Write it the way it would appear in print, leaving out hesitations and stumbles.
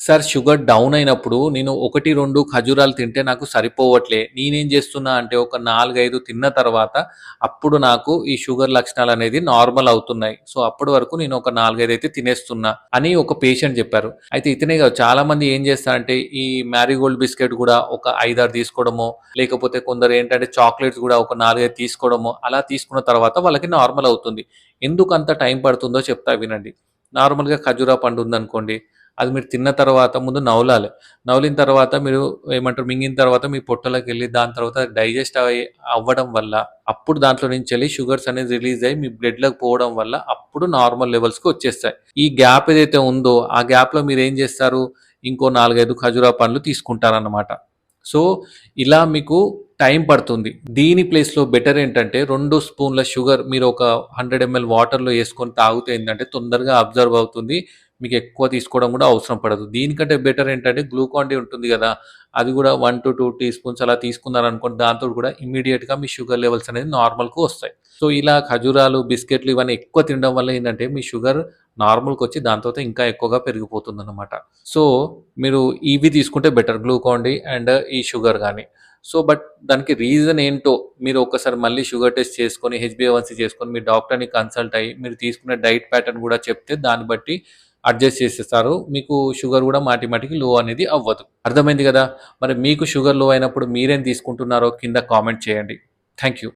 Sir sugar down అయినప్పుడు నేను 1, 2 ఖర్జూరాలు తింటే నాకు సరిపోవట్లే. నేనేం జేస్తున్నా అంటే ఒక 4, 5 తిన్న తర్వాత అప్పుడు నాకు ఈ షుగర్ లక్షణాలనేది నార్మల్ అవుతున్నాయి. సో, అప్పటి వరకు నేను ఒక 4, 5 అయితే తినేస్తున్నా అని ఒక పేషెంట్ జెప్పారు. అయితే ఇతనే గాదు చాలామంది ఏం జేస్తారంటే ఈ మ్యారీగోల్డ్ బిస్కెట్ గూడా ఒక 5, 6 తీసుకోవడమో, లేకపోతే కొందరేంటంటే చాక్లెట్స్ గూడా ఒక 4, 5 తీసుకోవడమో, అలా తీసుకున్న తర్వాత వాళ్ళకి నార్మల్ అవుతుంది. ఎందుకంత టైం పడుతుందో చెప్తా వినండి. నార్మల్‌గా ఖర్జూరా పండు ఉందనుకోండి అది మీరు తిన్న తర్వాత ముందు నవలాలి. నమిలిన తర్వాత మీరు ఏమంటారు మింగిన తర్వాత మీ పొట్టలోకెళ్ళి దాని తర్వాత డైజెస్ట్ అవ్వడం వల్ల అప్పుడు దాంట్లో నుంచెళ్ళి షుగర్స్ అనేది రిలీజ్ అయ్యి మీ బ్లడ్‌లోకి పోవడం వల్ల అప్పుడు నార్మల్ లెవెల్స్‌కి వచ్చేస్తాయి. ఈ గ్యాప్ ఏదైతే ఉందో ఆ గ్యాప్‌లో మీరేం చేస్తారు? ఇంకో 4, 5 ఖర్జూరా పండ్లు తీసుకుంటారన్నమాట. సో, ఇలా మీకు టైం పడుతుంది. దీని ప్లేస్‌లో బెటర్ ఏంటంటే 2 స్పూన్ల షుగర్ మీరు ఒక 100 ఎంఎల్ వాటర్‌లో యేసుకొని తాగితే ఏంటంటే తొందరగా అబ్జర్వ్ అవుతుంది. మీకెక్కువ తీసుకోవడం గూడా అవసరం పడదు. దీనికంటే బెటర్ ఏంటంటే గ్లూకాన్ డి ఉంటుంది గదా! అది గూడా 1-2 టీ స్పూన్స్ అలా తీసుకున్నారనుకోండి దాంతోటి గూడా ఇమ్మీడియేట్‌గా మీ షుగర్ లెవెల్స్ అనేది నార్మల్‌కి వస్తాయి. సో, ఇలా ఖర్జూరాలు, బిస్కెట్‌లు ఇవన్నీ ఎక్కువ తినడం వల్ల ఏంటంటే మీ షుగర్ నార్మల్‌కొచ్చి దాని తర్వాత ఇంకా ఎక్కువగా పెరిగిపోతుందనమాట. సో, మీరు ఇవి తీసుకుంటే బెటర్ గ్లూకాన్ డి అండ్ ఈ షుగర్ గాని. సో, బట్ దానికి రీజన్ ఏంటో మీరు ఒక్కసారి మళ్ళీ షుగర్ టెస్ట్ చేసుకొని, హెచ్‌బీఏవన్సీ చేసుకొని, మీ డాక్టర్‌ని కన్సల్ట్ అయ్యి, మీరు తీసుకునే డైట్ ప్యాటర్న్ గూడా చెప్తే దాన్ని బట్టి అడ్జస్ట్ చేసేస్తారు. మీకు షుగర్ గూడా మాటి మాటికి లో అనేది అవ్వదు. అర్థమైంది గదా! మరి మీకు షుగర్ లో అయినప్పుడు మీరేం తీసుకుంటున్నారో కింద కామెంట్ చేయండి. Thank you.